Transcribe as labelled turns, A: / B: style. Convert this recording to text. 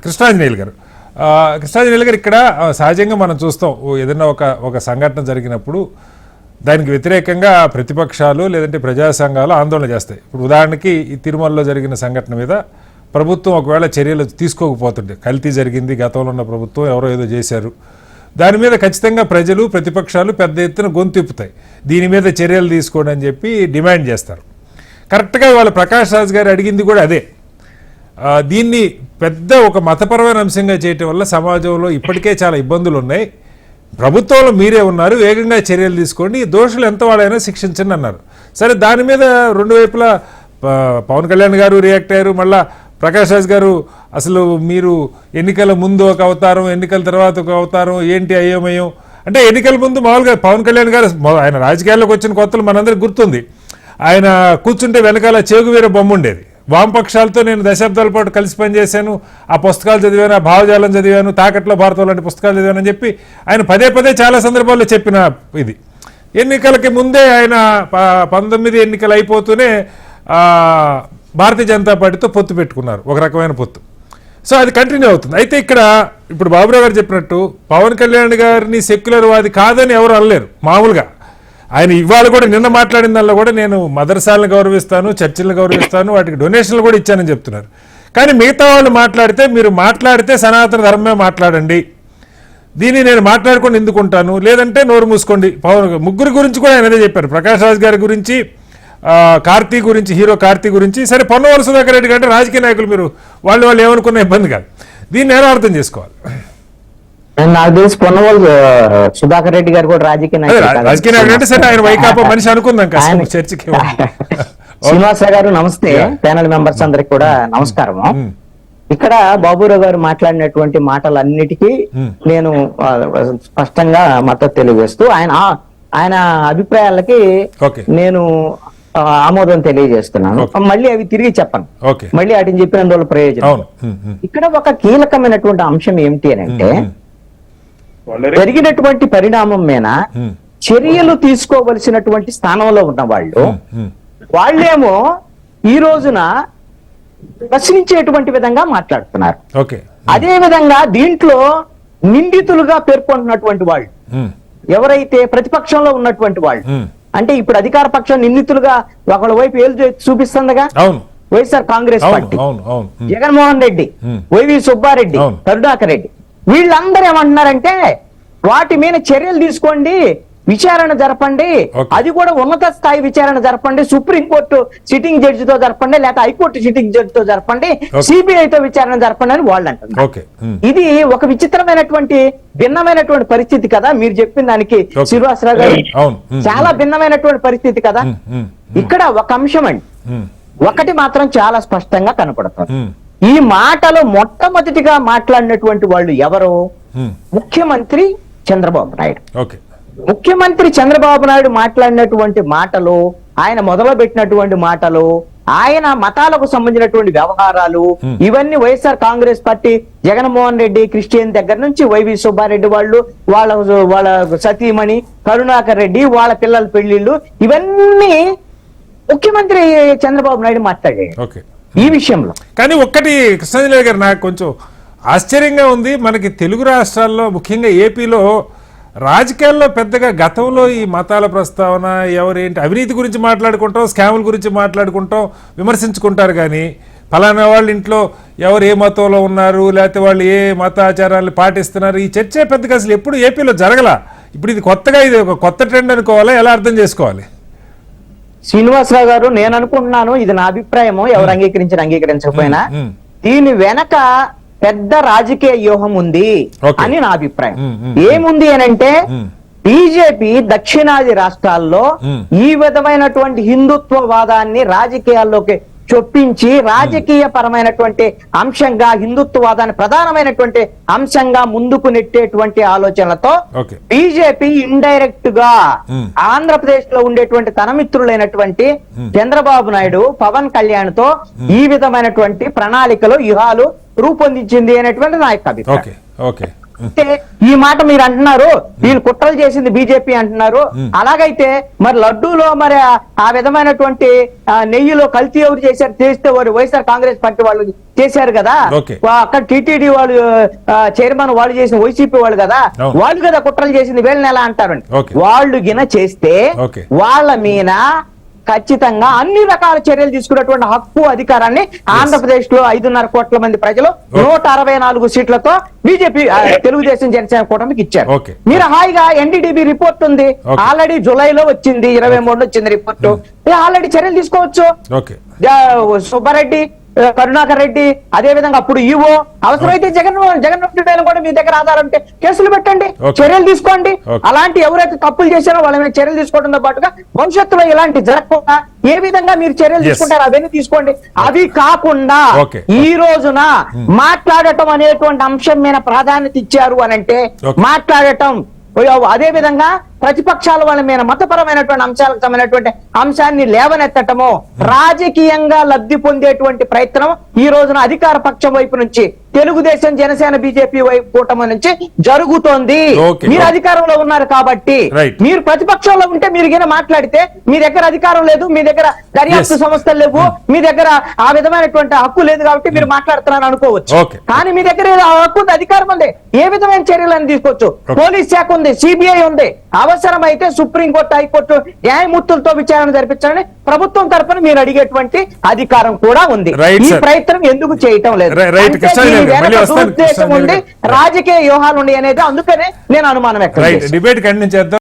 A: కృష్ణాంజనేయులు గారు కృష్ణాంజనేయులు గారు ఇక్కడ సహజంగా మనం చూస్తాం ఏదైనా ఒక సంఘటన జరిగినప్పుడు దానికి వ్యతిరేకంగా ప్రతిపక్షాలు లేదంటే ప్రజా సంఘాలు ఆందోళన చేస్తాయి. ఇప్పుడు ఉదాహరణకి ఈ తిరుమలలో జరిగిన సంఘటన మీద ప్రభుత్వం ఒకవేళ చర్యలు తీసుకోకపోతుంటే, కల్తీ జరిగింది, గతంలో ఉన్న ప్రభుత్వం ఎవరో ఏదో చేశారు, దాని మీద ఖచ్చితంగా ప్రజలు ప్రతిపక్షాలు పెద్ద ఎత్తున గొంతిప్పుతాయి. దీని మీద చర్యలు తీసుకోండి అని చెప్పి డిమాండ్ చేస్తారు. కరెక్ట్గా వాళ్ళ ప్రకాష్ రాజ్ గారు అడిగింది కూడా అదే. దీన్ని పెద్ద ఒక మతపరమైన అంశంగా చేయటం వల్ల సమాజంలో ఇప్పటికే చాలా ఇబ్బందులు ఉన్నాయి. ప్రభుత్వంలో మీరే ఉన్నారు, వేగంగా చర్యలు తీసుకోండి, దోషులు ఎంత వాడైనా శిక్షించండి అన్నారు. సరే, దాని మీద రెండు వైపులా పవన్ కళ్యాణ్ గారు రియాక్ట్ అయ్యారు. మళ్ళా ప్రకాష్ రాజ్ గారు అసలు మీరు ఎన్నికల ముందు ఒక అవతారం, ఎన్నికల తర్వాత ఒక అవతారం, ఏంటి అయోమయం అంటే, ఎన్నికల ముందు మామూలుగా పవన్ కళ్యాణ్ గారు ఆయన రాజకీయాల్లోకి వచ్చిన కొత్తలు మనందరికి గుర్తుంది. ఆయన కూర్చుంటే వెనకాల చేగువీర బొమ్మ ఉండేది. వామపక్షాలతో నేను దశాబ్దాల పాటు కలిసి పనిచేశాను, ఆ పుస్తకాలు చదివాను, ఆ భావజాలం చదివాను, తాకట్లో భారతం లాంటి పుస్తకాలు చదివానని చెప్పి ఆయన పదే పదే చాలా సందర్భాల్లో చెప్పిన ఇది. ఎన్నికలకి ముందే ఆయన 19 ఎన్నికలు అయిపోతూనే భారతీయ జనతా పార్టీతో పొత్తు పెట్టుకున్నారు, ఒక రకమైన పొత్తు. సో అది కంటిన్యూ అవుతుంది. అయితే ఇక్కడ ఇప్పుడు బాబురావు గారు చెప్పినట్టు పవన్ కళ్యాణ్ గారిని సెక్యులర్ వాది కాదని ఎవరు అనలేరు. మామూలుగా ఆయన ఇవాళ కూడా నిన్న మాట్లాడిన దానిలో కూడా నేను మదర్సాలను గౌరవిస్తాను, చర్చిలను గౌరవిస్తాను, వాటికి డొనేషన్లు కూడా ఇచ్చానని చెప్తున్నారు. కానీ మిగతా వాళ్ళు మాట్లాడితే, మీరు మాట్లాడితే సనాతన ధర్మమే మాట్లాడండి, దీన్ని నేను మాట్లాడుకొని ఎందుకుంటాను, లేదంటే నోరు మూసుకోండి. పవన్ ముగ్గురు గురించి కూడా ఆయన అదే చెప్పారు. ప్రకాష్ రాజ్ గారి గురించి, కార్తీ గురించి, హీరో కార్తీ గురించి. సరే, పొన్నవోలు సుధాకర్ రెడ్డి కంటే రాజకీయ నాయకులు, మీరు వాళ్ళు ఏమనుకున్న ఇబ్బంది కాదు. దీన్ని ఎలా అర్థం చేసుకోవాలి?
B: నాకు తెలిసి పొన్నవోలు సుధాకర్ రెడ్డి గారు కూడా రాజకీయ
A: నాయకుడు అంటే సరే, ఆయన వైకాపా మనిషి అనుకుందాం. చర్చకి
B: శ్రీనివాసరావు గారు నమస్తే. ప్యానల్ మెంబర్స్ అందరికి కూడా నమస్కారం. ఇక్కడ బాబురావు గారు మాట్లాడినటువంటి మాటలన్నిటికీ నేను స్పష్టంగా మద్దతు తెలియజేస్తూ ఆయన అభిప్రాయాలకి నేను ఆమోదం తెలియజేస్తున్నాను. మళ్ళీ అవి తిరిగి చెప్పను, మళ్ళీ వాటిని చెప్పినందువల్ల ప్రయోజనం. ఇక్కడ ఒక కీలకమైనటువంటి అంశం ఏమిటి అని అంటే, జరిగినటువంటి పరిణామం మీద చర్యలు తీసుకోవలసినటువంటి స్థానంలో ఉన్న వాళ్ళేమో ఈ రోజున ప్రశ్నించేటువంటి విధంగా మాట్లాడుతున్నారు. అదే విధంగా దీంట్లో నిందితులుగా పేర్కొంటున్నటువంటి వాళ్ళు ఎవరైతే ప్రతిపక్షంలో ఉన్నటువంటి వాళ్ళు, అంటే ఇప్పుడు అధికార పక్షం నిందితులుగా ఒకళ్ళ వైపు ఏలు చూపిస్తుందిగా వైఎస్ఆర్ కాంగ్రెస్ పార్టీ, జగన్మోహన్ రెడ్డి, వైవి సుబ్బారెడ్డి, కరుణాకర్ రెడ్డి, వీళ్ళందరూ ఏమంటున్నారంటే వాటి మీద చర్యలు తీసుకోండి, విచారణ జరపండి, అది కూడా ఉన్నత స్థాయి విచారణ జరపండి, సుప్రీంకోర్టు సిట్టింగ్ జడ్జితో జరపండి, లేకపోతే హైకోర్టు సిట్టింగ్ జడ్జితో జరపండి, సిబిఐతో విచారణ జరపండి అని వాళ్ళు అంటున్నారు. ఇది ఒక విచిత్రమైనటువంటి భిన్నమైనటువంటి పరిస్థితి కదా. మీరు చెప్పిన దానికి శ్రీనివాసరావు గారు చాలా భిన్నమైనటువంటి పరిస్థితి కదా. ఇక్కడ ఒక అంశం అండి, ఒకటి మాత్రం చాలా స్పష్టంగా కనపడుతుంది. ఈ మాటలో మొట్టమొదటిగా మాట్లాడినటువంటి వాళ్ళు ఎవరు? ముఖ్యమంత్రి చంద్రబాబు నాయుడు. ముఖ్యమంత్రి చంద్రబాబు నాయుడు మాట్లాడినటువంటి మాటలు, ఆయన మొదలుపెట్టినటువంటి మాటలు, ఆయన మతాలకు సంబంధించినటువంటి వ్యవహారాలు, ఇవన్నీ వైఎస్ఆర్ కాంగ్రెస్ పార్టీ జగన్మోహన్ రెడ్డి క్రిస్టియన్ దగ్గర నుంచి వైవి సుబ్బారెడ్డి వాళ్ళు, వాళ్ళ సతీమణి కరుణాకర్ రెడ్డి, వాళ్ళ పిల్లల పెళ్లిళ్ళు, ఇవన్నీ ముఖ్యమంత్రి చంద్రబాబు నాయుడు మాట్లాడాడు ఈ విషయంలో.
A: కానీ ఒక్కటి కృష్ణాంజనేయులు గారు నాకు కొంచెం ఆశ్చర్యంగా ఉంది. మనకి తెలుగు రాష్ట్రాల్లో ముఖ్యంగా ఏపీలో రాజకీయాల్లో పెద్దగా గతంలో ఈ మతాల ప్రస్తావన, ఎవరేంటి అవినీతి గురించి మాట్లాడుకుంటాం, స్కాముల గురించి మాట్లాడుకుంటాం, విమర్శించుకుంటారు. కానీ ఫలానా వాళ్ళ ఇంట్లో ఎవరు ఏ మతంలో ఉన్నారు, లేకపోతే వాళ్ళు ఏ మతాచారాలు పాటిస్తున్నారు, ఈ చర్చే పెద్దగా అసలు ఎప్పుడు ఏపీలో జరగల. ఇప్పుడు ఇది కొత్తగా, ఇది ఒక కొత్త ట్రెండ్ అనుకోవాలా, ఎలా అర్థం చేసుకోవాలి?
B: శ్రీనివాసరావు గారు, నేను అనుకుంటున్నాను, ఇది నా అభిప్రాయము, ఎవరు అంగీకరించకపోయినా దీని వెనక పెద్ద రాజకీయ వ్యూహం ఉంది అని నా అభిప్రాయం. ఏముంది అనంటే, బీజేపీ దక్షిణాది రాష్ట్రాల్లో ఈ విధమైనటువంటి హిందుత్వవాదాన్ని రాజకీయాల్లోకి చొప్పించి రాజకీయ పరమైనటువంటి అంశంగా హిందుత్వవాదాన్ని ప్రధానమైనటువంటి అంశంగా ముందుకు నెట్టేటువంటి ఆలోచనలతో బీజేపీ ఇండైరెక్ట్ గా ఆంధ్రప్రదేశ్ లో ఉండేటువంటి తన మిత్రులైనటువంటి చంద్రబాబు నాయుడు, పవన్ కళ్యాణ్ తో ఈ విధమైనటువంటి ప్రణాళికలు, వ్యూహాలు రూపొందించింది అనేటువంటి నా యొక్క అభిప్రాయం. అంటే ఈ మాట మీరు అంటున్నారు, వీళ్ళు కుట్రలు చేసింది బీజేపీ అంటున్నారు. అలాగైతే మరి లడ్డూలో మరి ఆ విధమైనటువంటి నెయ్యిలో కల్తీ ఎవరు చేశారు? చేస్తే వారు వైఎస్ఆర్ కాంగ్రెస్ పార్టీ వాళ్ళు చేశారు కదా.
A: Okay.
B: అక్కడ టీటీడీ వాళ్ళు చైర్మన్ వాళ్ళు చేసిన వైసీపీ వాళ్ళు కదా,
A: అవును.
B: వాళ్ళు కదా కుట్రలు చేసింది, వీళ్ళని ఎలా అంటారండి?
A: Okay.
B: వాళ్ళు గిన చేస్తే
A: Okay.
B: వాళ్ళ మీద ఖచ్చితంగా అన్ని రకాల చర్యలు తీసుకున్నటువంటి హక్కు అధికారాన్ని ఆంధ్రప్రదేశ్ లో 5.5 కోట్ల మంది ప్రజలు 164 సీట్లతో బీజేపీ తెలుగుదేశం జనసేన కూటమికి ఇచ్చారు.
A: Okay.
B: మీరు హాయిగా ఎన్డీడీబీ రిపోర్ట్ ఉంది,
A: Okay.
B: ఆల్రెడీ జులైలో వచ్చింది, 23 వచ్చింది రిపోర్టు, ఆల్రెడీ చర్యలు తీసుకోవచ్చు.
A: ఓకే
B: సుబ్బారెడ్డి, కరుణాకర్ రెడ్డి, అదే విధంగా అప్పుడు ఈవో, అవసరమైతే జగన్ రెడ్డి పైన కూడా మీ దగ్గర ఆధారం ఉంటే కేసులు పెట్టండి,
A: Okay.
B: చర్యలు తీసుకోండి.
A: Okay.
B: అలాంటి ఎవరైతే తప్పులు చేశారో వాళ్ళ మీద చర్యలు తీసుకోవడంతో పాటుగా భవిష్యత్తులో ఇలాంటి జరగకుండా ఏ విధంగా మీరు చర్యలు
A: Yes.
B: తీసుకుంటారు అవన్నీ తీసుకోండి. అవి కాకుండా
A: Okay.
B: ఈ రోజున మాట్లాడటం అనేటువంటి అంశం మీద ప్రాధాన్యత ఇచ్చారు అని అంటే
A: Okay.
B: మాట్లాడటం, అదే విధంగా ప్రతిపక్షాల వాళ్ళ మీద మతపరమైనటువంటి అంశాలకు సంబంధించినటువంటి అంశాన్ని లేవనెత్తటము, రాజకీయంగా లబ్ధి పొందేటువంటి ప్రయత్నం ఈ రోజున అధికార పక్షం వైపు నుంచి, తెలుగుదేశం జనసేన బీజేపీ వైపు కూటమి నుంచి జరుగుతోంది.
A: Okay.
B: మీరు అధికారంలో ఉన్నారు కాబట్టి,
A: Right.
B: మీరు ప్రతిపక్షంలో ఉంటే మీరు గిన మాట్లాడితే మీ దగ్గర అధికారం లేదు, మీ దగ్గర దర్యాప్తు
A: Yes.
B: సంస్థలు లేవు, మీ దగ్గర ఆ విధమైనటువంటి హక్కు లేదు కాబట్టి మీరు మాట్లాడుతున్నారు అనుకోవచ్చు.
A: Okay.
B: కానీ మీ దగ్గర ఏదో హక్కు ఉంది, అధికారం ఉంది, ఏ విధమైన చర్యలను తీసుకోవచ్చు.
A: Okay.
B: పోలీస్ శాఖ ఉంది, సిబిఐ ఉంది, అవసరమైతే సుప్రీంకోర్టు, హైకోర్టు న్యాయమూర్తులతో విచారణ జరిపించాలని ప్రభుత్వం తరపున మీరు అడిగేటువంటి అధికారం కూడా ఉంది.
A: Right,
B: ఈ
A: sir.
B: ప్రయత్నం ఎందుకు చేయటం లేదు?
A: Right,
B: అంటే
A: కృష్ణాజీ
B: దీని
A: గారు,
B: వెనక
A: మళ్ళీ వస్తాను,
B: దురుద్దేశం
A: కృష్ణాజీ
B: ఉంది,
A: గారు.
B: రాజకీయ వ్యూహాలు ఉన్నాయి అనేది అందుకనే నేను అనుమానం వ్యక్తం
A: రైట్
B: చేశాను.
A: డిబేట్ కంటిన్యూ చేద్దాం.